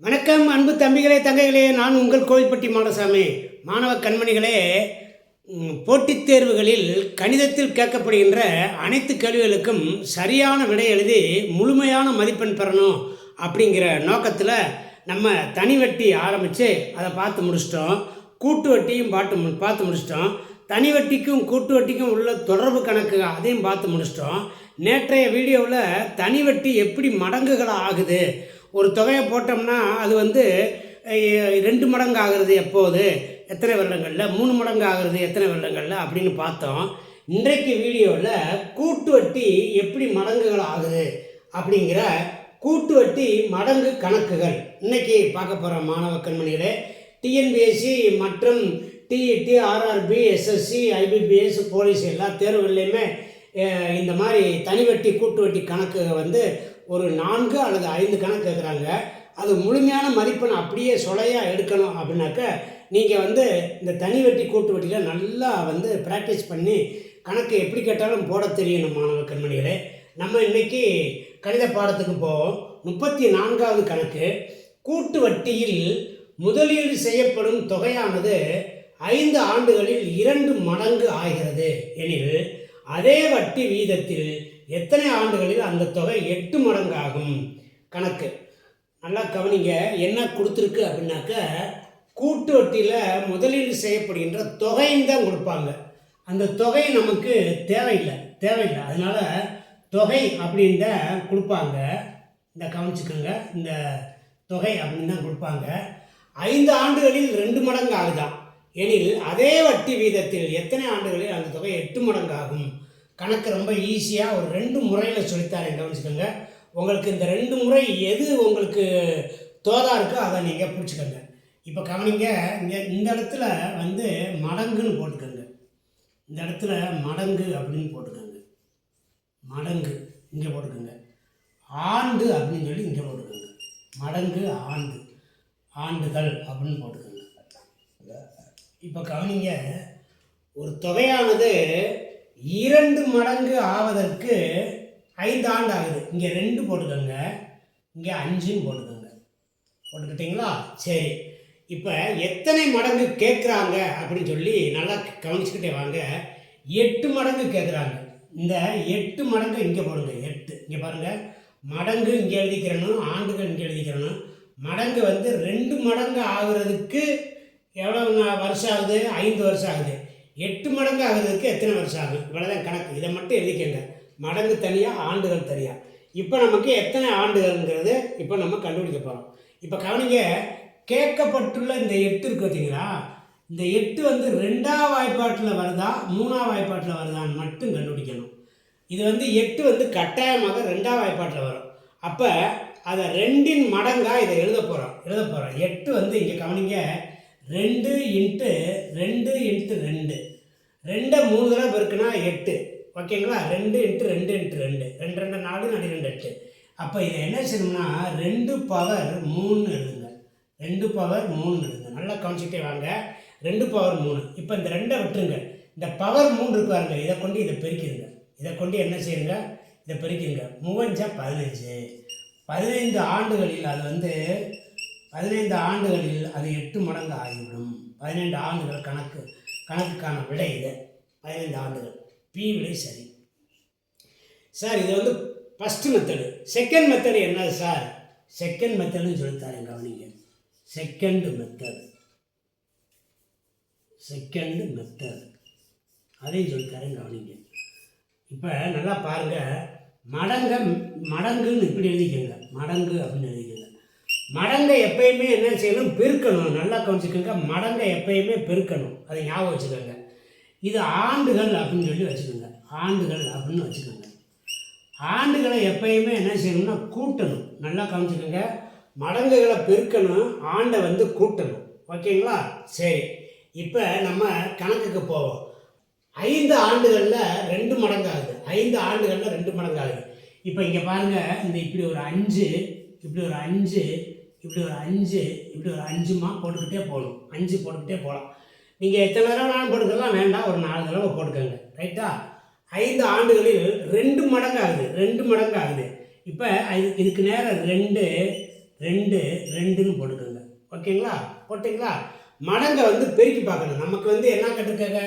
வணக்கம் அன்பு தம்பிகளே தங்கைகளே, நான் உங்கள் கோவில்பட்டி மாடசாமி. மாணவ கண்மணிகளே, போட்டித் தேர்வுகளில் கணிதத்தில் கேட்கப்படுகின்ற அனைத்து கேள்விகளுக்கும் சரியான விடை எழுதி முழுமையான மதிப்பெண் பெறணும் அப்படிங்கிற நோக்கத்தில் நம்ம தனி வட்டி ஆரம்பித்து அதை பார்த்து முடிச்சிட்டோம். கூட்டு வட்டியும் பார்த்து முடிச்சிட்டோம். தனி வட்டிக்கும் கூட்டு வட்டிக்கும் உள்ள தொடர்பு கணக்கு அதையும் பார்த்து முடிச்சிட்டோம். நேற்றைய வீடியோவில் தனி வட்டி எப்படி மடங்குகளாக ஆகுது, ஒரு தொகையை போட்டோம்னா அது வந்து 2 மடங்கு ஆகிறது எப்போது, எத்தனை வருடங்களில், 3 மடங்கு ஆகிறது எத்தனை வருடங்களில் அப்படின்னு பார்த்தோம். இன்றைக்கு வீடியோவில் கூட்டு வட்டி எப்படி மடங்குகள் ஆகுது அப்படிங்கிற கூட்டு வட்டி மடங்கு கணக்குகள் இன்றைக்கி பார்க்க போகிற மாணவ கண்மணிகளே. டிஎன்பிஎஸ்சி மற்றும் TET, RRB, SSC, IBPS, police எல்லா தேர்வுகள்லையுமே இந்த மாதிரி தனி வட்டி கூட்டு வட்டி கணக்கு வந்து ஒரு 4 அல்லது 5 கணக்கு கேட்குறாங்க. அது முழுமையான மதிப்பெண் அப்படியே சொலையாக எடுக்கணும் அப்படின்னாக்க நீங்கள் வந்து இந்த தனி வட்டி கூட்டு வட்டியில் நல்லா வந்து ப்ராக்டிஸ் பண்ணி கணக்கு எப்படி கேட்டாலும் போட தெரியணும் மாணவ கண்மணிகளே. நம்ம இன்றைக்கி கணித பாடத்துக்கு போவோம். 34வது கணக்கு. கூட்டு வட்டியில் முதலீடு செய்யப்படும் தொகையானது 5 ஆண்டுகளில் 2 மடங்கு ஆகிறது எனில் அதே வட்டி வீதத்தில் எத்தனை ஆண்டுகளில் அந்த தொகை 8 மடங்கு ஆகும்? கணக்கு நல்லா கவனிங்க. என்ன கொடுத்துருக்கு அப்படின்னாக்க, கூட்டு வட்டியில் முதலீடு செய்யப்படுகின்ற தொகைன்னு தான் கொடுப்பாங்க. அந்த தொகை நமக்கு தேவையில்லை. அதனால் தொகை அப்படின்னு தான் கொடுப்பாங்க. இந்த கவனிச்சுக்கோங்க, இந்த தொகை அப்படின்னு தான் கொடுப்பாங்க. 5 ஆண்டுகளில் 2 மடங்கு ஆகுதான் எனில் அதே வட்டி வீதத்தில் எத்தனை ஆண்டுகளில் அந்த தொகை 8 மடங்கு ஆகும்? கணக்கு ரொம்ப ஈஸியாக ஒரு 2 முறையில் சொல்லித்தாரேன், கவனிச்சுக்கோங்க. உங்களுக்கு இந்த 2 முறை எது உங்களுக்கு தோதா இருக்கோ அதை நீங்கள் பிடிச்சிக்கோங்க. இப்போ கவனிங்க, இந்த இடத்துல வந்து மடங்குன்னு போட்டுக்கோங்க. இந்த இடத்துல மடங்கு அப்படின்னு போட்டுக்கோங்க. மடங்கு இங்கே போட்டுக்கோங்க. ஆண்டு அப்படின்னு சொல்லி இங்கே போட்டுக்கோங்க. மடங்கு ஆண்டு, ஆண்டுகள் அப்படின்னு போட்டுக்கோங்க. இப்போ கவனிங்க, ஒரு தொகையானது 2 மடங்கு ஆவதற்கு 5 ஆண்டு ஆகுது. இங்கே 2 போட்டுக்கோங்க, இங்கே 5ன்னு போட்டுக்கோங்க. போட்டுக்கிட்டிங்களா? சரி, இப்போ எத்தனை மடங்கு கேட்குறாங்க அப்படின்னு சொல்லி நல்லா கவனிச்சுக்கிட்டே வாங்க. 8 மடங்கு கேட்குறாங்க. இந்த 8 மடங்கு இங்கே போடுங்க. 8 இங்கே பாருங்கள். மடங்கு இங்கே எழுதிக்கிறணும், ஆண்டுகள் இங்கே எழுதிக்கிறணும். மடங்கு வந்து 2 மடங்கு ஆகுறதுக்கு எவ்வளோ வருஷம் ஆகுது? 5 வருஷம் ஆகுது. 8 மடங்கு ஆகுறதுக்கு எத்தனை வருஷம் ஆகும்? இவ்வளோதான் கணக்கு. இதை மட்டும் எழுதிக்கங்க. மடங்கு தனியாக, ஆண்டுகள் தனியாக. இப்போ நமக்கு எத்தனை ஆண்டுகள்ங்கிறது இப்போ நம்ம கண்டுபிடிக்க போகிறோம். இப்போ கவனிங்க, கேட்கப்பட்டுள்ள இந்த 8 இருக்குது பார்த்தீங்களா? இந்த 8 வந்து 2ஆம் வாய்ப்பாட்டில் வருதா 3ஆம் வாய்ப்பாட்டில் வருதான்னு மட்டும் கண்டுபிடிக்கணும். இது வந்து 8 வந்து கட்டாயமாக 2ஆம் வாய்ப்பாட்டில் வரும். அப்போ அதை 2இன் மடங்காக இதை எழுத போகிறோம். 8 வந்து இங்கே கவனிங்க, 2 × 2 × 2. 2 3 தடவை பெருக்குனா 8. ஓகேங்களா? 2 × 2 × 2. 2 2 4, 4 2 8. அப்போ இதை என்ன செய்யணும்னா 2 பவர் 3 எழுதுங்க. 2 பவர் 3 எழுதுங்க. நல்லா கவனிச்சுட்டே வாங்க. 2 பவர் 3. இப்போ இந்த 2 விட்டுருங்க. இந்த பவர் 3 இருக்கு பாருங்க, இதை கொண்டு இதை பெருக்கிடுங்க. இதை கொண்டு என்ன செய்யுங்க? இதை பெருக்கிடுங்க. 3 × 15. 15 ஆண்டுகளில் அது வந்து 15 ஆண்டுகளில் அது 8 மடங்கு ஆகிவிடும். 15 ஆண்டுகள் கணக்குக்கான விடை இது. 15 ஆண்டுகள். பி விடை சரி. சார், இது வந்து ஃபஸ்ட்டு மெத்தடு. செகண்ட் மெத்தடு என்ன சார்? செகண்ட் மெத்தடுன்னு சொல்லித்தாரேன், கவனிங்க. செகண்ட் மெத்தடு அதையும் சொல்லித்தாரேன், கவனிங்க. இப்போ நல்லா பாருங்கள். மடங்குன்னு இப்படி எழுதிக்கோங்க. மடங்கு அப்படின்னு எழுதிக்கோங்க. மடங்கை எப்பயுமே என்ன செய்யணும்? பெருக்கணும். நல்லா கவனிச்சுக்கோங்க. மடங்கை எப்பயுமே பெருக்கணும். அதை ஞாபகம் வச்சுக்கோங்க. இது ஆண்டுகள் அப்படின்னு சொல்லி வச்சுக்கோங்க. ஆண்டுகள் அப்படின்னு வச்சுக்கோங்க. ஆண்டுகளை எப்பயுமே என்ன செய்யணும்னா கூட்டணும். நல்லா கவனிச்சுக்கோங்க. மடங்குகளை பெருக்கணும், ஆண்டை வந்து கூட்டணும். ஓகேங்களா? சரி, இப்போ நம்ம கணக்குக்கு போவோம். 5 ஆண்டுகளில் 2 மடங்கு ஆகுது. 5 ஆண்டுகளில் 2 மடங்கு ஆகுது. இப்போ இங்கே பாருங்கள், இந்த இப்படி ஒரு 5, இப்படி ஒரு 5, இப்படி ஒரு 5, இப்படி ஒரு 5மா போட்டுக்கிட்டே போகணும். 5 போட்டுக்கிட்டே போகலாம். நீங்கள் எத்தனை தடவை வேணாலும் போட்டுக்கலாம், வேண்டாம் ஒரு 4 தடவை போட்டுக்கோங்க. ரைட்டா? 5 ஆண்டுகளில் 2 மடங்கு ஆகுது. இப்போ இதுக்கு நேரம் 2 2 2ன்னு போட்டுக்கோங்க. ஓகேங்களா? போட்டிங்களா? மடங்கை வந்து பெருக்கி பார்க்கணும். நமக்கு வந்து என்ன கேட்டிருக்காங்க,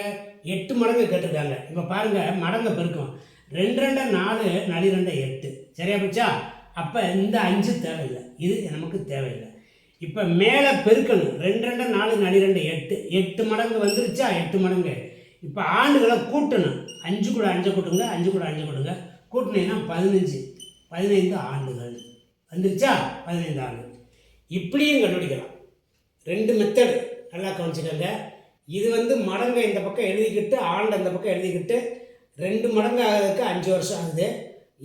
8 மடங்கு கேட்டிருக்காங்க. இப்போ பாருங்கள், மடங்கை பெருக்கும். 2 2 4 4 2 8. சரியா போச்சா? அப்போ இந்த 5 தேவையில்லை, இது நமக்கு தேவையில்லை. இப்போ மேலே பெருக்கணும். 2 2 4 4 2 8. 8 மடங்கு வந்துருச்சா? 8 மடங்கு. இப்போ ஆண்டுகளை கூட்டணும். 5 கூட 5 கூட்டுங்க, 5 கூட 5 கூட்டுங்க. கூட்டினீங்கன்னா 15. 15 ஆண்டுகள் வந்துருச்சா? 15 ஆண்டு. இப்படியும் கண்டுபிடிக்கலாம். 2 மெத்தடு நல்லா கவனிச்சுக்கோங்க. இது வந்து மடங்கை இந்த பக்கம் எழுதிக்கிட்டு, ஆண்டு இந்த பக்கம் எழுதிக்கிட்டு, 2 மடங்கு ஆகிறதுக்கு 5 வருஷம் ஆகுது.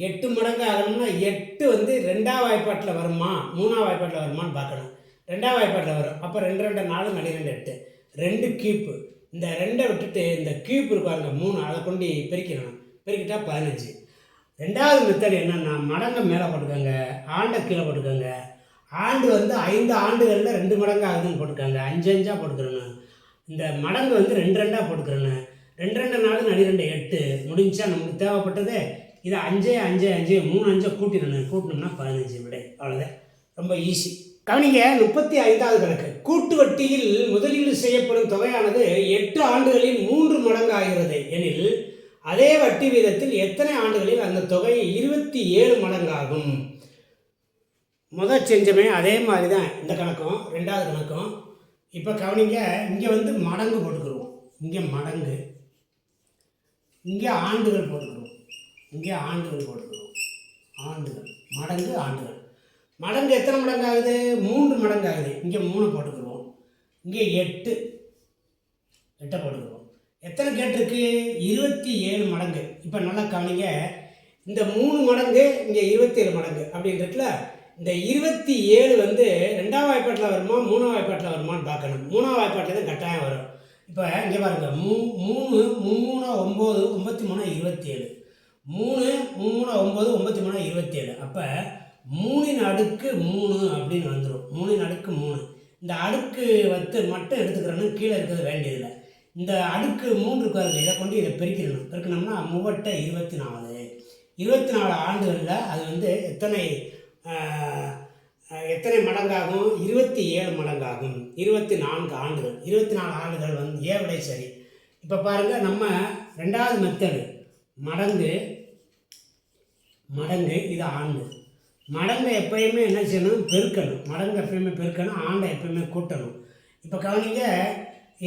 8 மடங்கு ஆகணும்னா 8 வந்து 2ஆம் வாய்ப்பாட்டில் வருமா 3ஆம் வாய்ப்பாட்டில் வருமானு பார்க்கணும். 2ஆம் வாய்ப்பாட்டில் வரும். அப்போ 2 2 4 4 2 8. 2 கியூப்பு. இந்த 2 விட்டுட்டு இந்த கியூப் இருக்காங்க 3, அதை கொண்டு பெருக்கிடணும். பெருக்கிட்டா 15. 2வது மெத்தட் என்னென்னா, மடங்கை மேலே போட்டுக்கோங்க, ஆண்டை கீழே போட்டுக்கோங்க. ஆண்டு வந்து 5 ஆண்டுகளில் 2 மடங்கு ஆகுதுன்னு போட்டுக்கோங்க. 5 5ஆக போட்டுக்கிறணும். இந்த மடங்கு வந்து 2 2ஆக போட்டுக்கிறணும். 2 2 4 4 2 8 முடிஞ்சா நமக்கு தேவைப்பட்டது. இதை 5 5 5 3 5 கூட்டிடணும். கூட்டினோம்னா 15 விடை. அவ்வளோதான், ரொம்ப ஈஸி. கவனிங்க, 35வது கணக்கு. கூட்டு வட்டியில் முதலீடு செய்யப்படும் தொகையானது 8 ஆண்டுகளில் 3 மடங்கு ஆகிறது எனில் அதே வட்டி வீதத்தில் எத்தனை ஆண்டுகளில் அந்த தொகை 27 மடங்காகும்? முதல் செஞ்சமே அதே மாதிரி தான் இந்த கணக்கும் 2வது கணக்கும். இப்போ கவனிங்க, இங்கே வந்து மடங்கு போட்டுக்கிடுவோம். இங்கே மடங்கு, இங்கே ஆண்டுகள் போட்டுக்கிடுவோம். இங்கே ஆண்டுகள் போட்டுக்கிடுவோம். ஆண்டுகள், மடங்கு, ஆண்டுகள். மடங்கு எத்தனை மடங்கு ஆகுது? 3 மடங்கு ஆகுது. இங்கே 3 போட்டுக்கிடுவோம். இங்கே 8 போட்டுக்கிடுவோம். எத்தனை கேட்டிருக்கு? 27 மடங்கு. இப்போ நல்லா கவனிங்க, இந்த 3 மடங்கு இங்கே 27 மடங்கு அப்படின்னு இருக்குல்ல. இந்த 27 வந்து 2ஆம் வாய்ப்பாட்டில் வருமா 3ஆம் வாய்ப்பாட்டில் வருமானு பார்க்கணும். 3ஆம் வாய்ப்பாட்டில் தான் கட்டாயம் வரும். இப்போ இங்கே பாருங்கள், 3 3 9 93 27. 3 3 9 93 27. அப்போ 3 அடுக்கு 3 அப்படின்னு வந்துடும். 3 அடுக்கு 3. இந்த அடுக்கு வந்து மட்டும் எடுத்துக்கிறோன்னு கீழே இருக்கிறது வேண்டியதில்லை. இந்த அடுக்கு 3 இருக்காருங்க, இதை கொண்டு இதை பெருக்கிடணும். பெருக்கணும்னா 3 24. 24 ஆண்டுகளில் அது வந்து எத்தனை மடங்காகும்? 27 மடங்காகும். 24 ஆண்டுகள். 24 ஆண்டுகள் வந்து விடை சரி. இப்போ பாருங்கள், நம்ம 2வது மெத்தடு மடங்கு, இது ஆண்டு. மடங்கை எப்பயுமே என்ன செய்யணும்? பெருக்கணும். மடங்கை எப்பயுமே பெருக்கணும், ஆண்டை எப்பயுமே கூட்டணும். இப்போ கவனிங்க,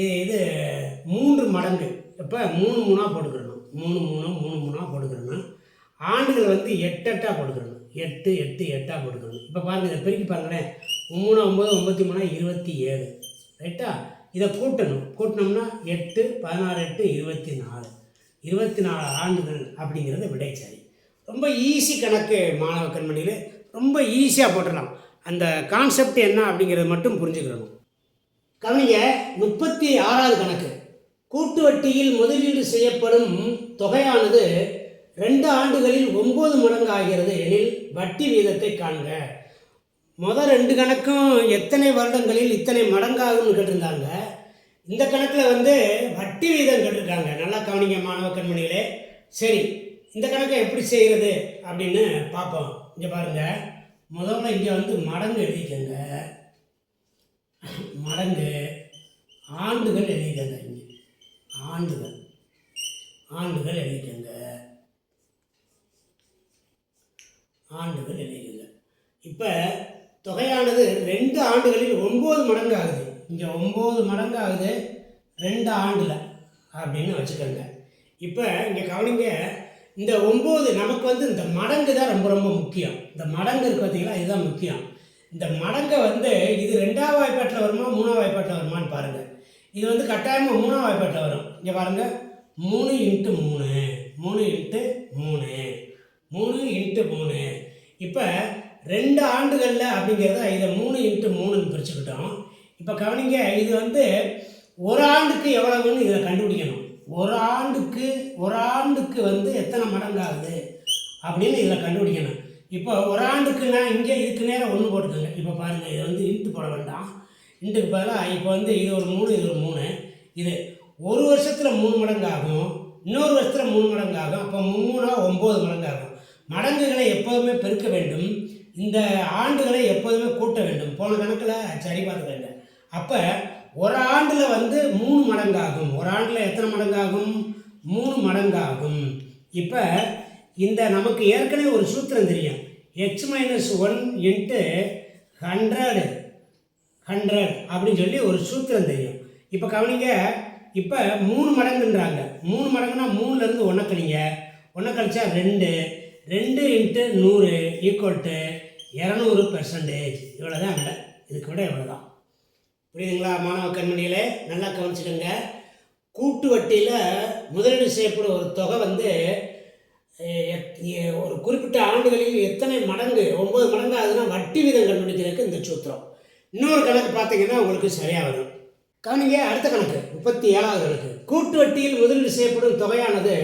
இது 3 மடங்கு. இப்போ 3 3ஆக போட்டுக்கிறணும். 3 3 3 3ஆக போட்டுக்கிறணும். ஆண்டுகள் வந்து 8 8ஆக போட்டுக்கிறணும். 8 8 8ஆக போட்டுக்கணும். இப்போ பாருங்கள், இதை பெருக்கி பாருங்களேன். 3 9 93 27. ரைட்டா? இதை கூட்டணும். கூட்டினோம்னா 8 16 8 24. 24 ஆண்டுகள் அப்படிங்கிறது விடை சரி. ரொம்ப ஈஸி கணக்கு மாணவ கண்மணியில், ரொம்ப ஈஸியாக போட்டுடலாம். அந்த கான்செப்ட் என்ன அப்படிங்கிறது மட்டும் புரிஞ்சுக்கிறணும். கவனிங்க, 36வது கணக்கு. கூட்டு வட்டியில் முதலீடு செய்யப்படும் தொகையானது 2 ஆண்டுகளில் 9 மடங்கு ஆகிறது எனில் வட்டி வீதத்தை காண்க. முதல் 2 கணக்கும் எத்தனை வருடங்களில் இத்தனை மடங்காகும்னு கேட்டிருந்தாங்க. இந்த கணக்கில் வந்து வட்டி வீதம் கேட்டிருக்காங்க. நல்லா கவனிங்க மாணவ கண்மணிகளே. சரி, இந்த கணக்கை எப்படி செய்கிறது அப்படின்னு பார்ப்போம். இங்கே பாருங்கள், முதல்ல இங்கே வந்து மடங்கு எழுதிக்கங்க. மடங்கு, ஆண்டுகள் எழுதிக்கங்க. இங்கே ஆண்டுகள் எழுதிக்கங்க. ஆண்டுகள் எழுதிக்கங்க. இப்போ தொகையானது 2 ஆண்டுகளில் 9 மடங்கு ஆகுது. இங்கே 9 மடங்கு ஆகுது 2 ஆண்டில் அப்படின்னு வச்சுக்கோங்க. இப்போ இங்கே கவனிங்க, இந்த 9 நமக்கு வந்து இந்த மடங்கு தான் ரொம்ப ரொம்ப முக்கியம். இந்த மடங்கு இருக்குது பார்த்தீங்களா, இதுதான் முக்கியம். இந்த மடங்கை வந்து இது 2ஆம் வாய்ப்பாட்டில் வருமா 3ஆம் வாய்ப்பாட்டில் வருமானு பாருங்கள். இது வந்து கட்டாயமாக 3ஆம் வாய்ப்பாட்டில் வரும். இங்கே பாருங்கள், 3 × 3 3 × 3 3 × 3. இப்போ 2 ஆண்டுகளில் அப்படிங்கிறத இதை 3 × 3ன்னு பிரிச்சுக்கிட்டோம். இப்போ கவனிங்க, இது வந்து ஒரு ஆண்டுக்கு எவ்வளவுன்னு இதை கண்டுபிடிக்கணும். ஒரு ஆண்டுக்கு வந்து எத்தனை மடங்கு ஆகுது அப்படின்னு இதில் கண்டுபிடிக்கணும். இப்போ ஒரு ஆண்டுக்குன்னா இங்கே இதுக்கு நேரம் 1 போட்டுக்கோங்க. இப்போ பாருங்கள், இது வந்து இன்ட்டு போட வேண்டாம். இன்ட்டுக்கு பதிலாக இப்போ வந்து இது ஒரு 3, இது ஒரு 3. இது ஒரு வருஷத்தில் 3 மடங்கு ஆகும், இன்னொரு வருஷத்தில் 3 மடங்கு ஆகும். அப்போ 3 9 மடங்கு ஆகும். மடங்குகளை எப்போதுமே பெருக்க வேண்டும். இந்த ஆண்டுகளை எப்போதுமே கூட்ட வேண்டும். போன கணக்கில் சரி பார்த்துக்கங்க. அப்போ ஒரு ஆண்டில் வந்து 3 மடங்காகும். ஒரு ஆண்டில் எத்தனை மடங்காகும்? 3 மடங்காகும். இப்போ இந்த நமக்கு ஏற்கனவே ஒரு சூத்திரம் தெரியும். x-1 இன்ட்டு 100 அப்படின்னு சொல்லி ஒரு சூத்திரம் தெரியும். இப்போ கவனிங்க, இப்போ 3 மடங்குன்றாங்க. 3 மடங்குனா 3லேருந்து 1 கழிங்க. 1 கழிச்சா 2 இன்ட்டு 100 ஈக்குவல் டு 200%. இவ்வளோ தான் விட. இதுக்கு விட இவ்வளோ தான். புரியுதுங்களா மாணவ கண்மணிகளே? நல்லா கவனிச்சுக்கோங்க. கூட்டு வட்டியில் முதலீடு செய்யப்படும் ஒரு தொகை வந்து ஒரு குறிப்பிட்ட ஆண்டுகளில் எத்தனை மடங்கு 9 மடங்கு ஆகுதுன்னா வட்டி வீதம் கண்டுபிடிக்கிறதுக்கு இந்த சூத்திரம். இன்னொரு கணக்கு பார்த்தீங்கன்னா உங்களுக்கு சரியாக வரும். கவனிங்க, அடுத்த கணக்கு 37வது கணக்கு. கூட்டு வட்டியில் முதலீடு செய்யப்படும் தொகையானது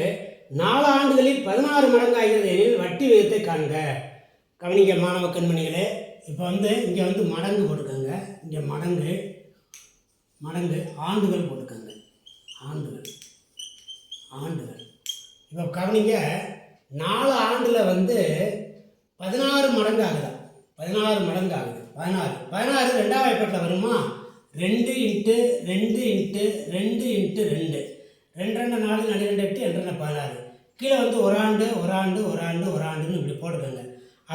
4 ஆண்டுகளில் 16 மடங்கு ஆகிறது எனில் வட்டி விகிதத்தை காண்க. கவனிங்க மாணவ கண்மணிகளே, இப்போ வந்து இங்கே வந்து மடங்கு போட்டுக்கோங்க. இங்கே மடங்கு ஆண்டுகள் போட்டுக்கோங்க. ஆண்டுகள் இப்போ கவனிங்க, 4 ஆண்டில் வந்து 16 மடங்கு ஆகுதா? 16 மடங்கு ஆகுது. 16 2ஆம் வாய்ப்பாட்டில் வருமா? 2 இன்ட்டு 2 இன்ட்டு 2 இன்ட்டு 2 2 4 2 8 2 16. கீழே வந்து ஒரு ஆண்டுன்னு இப்படி போட்டுக்கோங்க.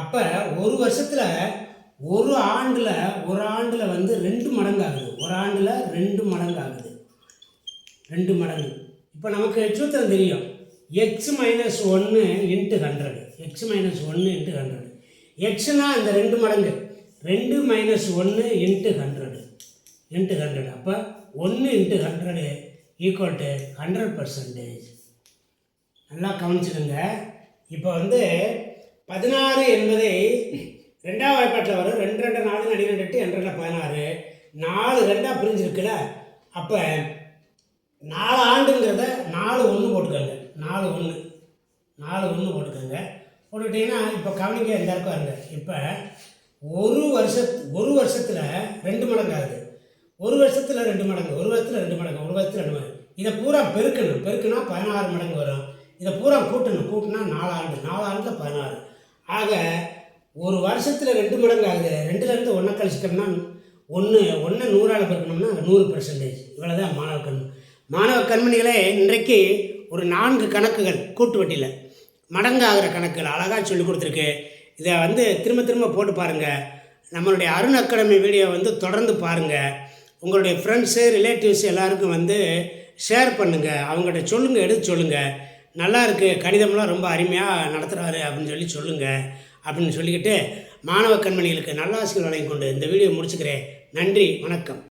அப்போ ஒரு வருஷத்தில் ஒரு ஆண்டில் வந்து 2 மடங்கு ஆகுது. ஒரு ஆண்டில் 2 மடங்கு ஆகுது. 2 மடங்கு. இப்போ நமக்கு சூத்திரம் தெரியும். x-1 into 100. x-1 into 100. எக்ஸ்னா இந்த 2 மடங்கு. 2 - 1 இன்ட்டு 100. அப்போ 1 இன்ட்டு 100 ஈக்குவல் டு 100%. நல்லா கவனிச்சுக்கோங்க. இப்போ வந்து 16 என்பதை 2ஆம் வாய்ப்பாட்டில் வரும். 2 2 4 2 8 2 16. 4 2ஆக பிரிஞ்சிருக்குல்ல. அப்போ 4 ஆண்டுங்கிறத 4 1 போட்டுக்கோங்க. 4 1 போட்டுக்கோங்க. போட்டுக்கிட்டிங்கன்னா இப்போ கவனிக்க இந்த இருக்கும் பாருங்க. இப்போ ஒரு வருஷத்தில் 2 மடங்கு ஆகுது. ஒரு வருஷத்தில் 2 மடங்கு. இதை பூரா பெருக்குனா 16 மடங்கு வரும். இதை பூரா கூட்டினா 4 ஆண்டு. 4 ஆண்டில் 16. ஆக ஒரு வருஷத்தில் 2 மடங்கு ஆகுது. 2லேருந்து 1 கழிச்சிட்டோம்னா 1 100ஆல் பெருக்கணும்னா 100%. இவ்வளோ தான் மாணவ கண்மணிகளே, இன்றைக்கு ஒரு 4 கணக்குகள் கூட்டு வட்டியில் மடங்கு ஆகிற கணக்குகள் அழகாக சொல்லி கொடுத்துருக்கு. இதை வந்து திரும்ப போட்டு பாருங்கள். நம்மளுடைய அருண் அகாடமி வீடியோ வந்து தொடர்ந்து பாருங்கள். உங்களுடைய ஃப்ரெண்ட்ஸு ரிலேட்டிவ்ஸ் எல்லாருக்கும் வந்து ஷேர் பண்ணுங்கள். அவங்கள்ட்ட சொல்லுங்கள், எடுத்து சொல்லுங்கள். நல்லா இருக்குது, கணிதம்லாம் ரொம்ப அருமையாக நடத்துகிறாரு அப்படின்னு சொல்லுங்கள் அப்படின்னு சொல்லிக்கிட்டு மாணவ கண்மணிகளுக்கு நல்லாசிரியர் வழங்கி கொண்டு இந்த வீடியோ முடிச்சுக்கிறேன். நன்றி, வணக்கம்.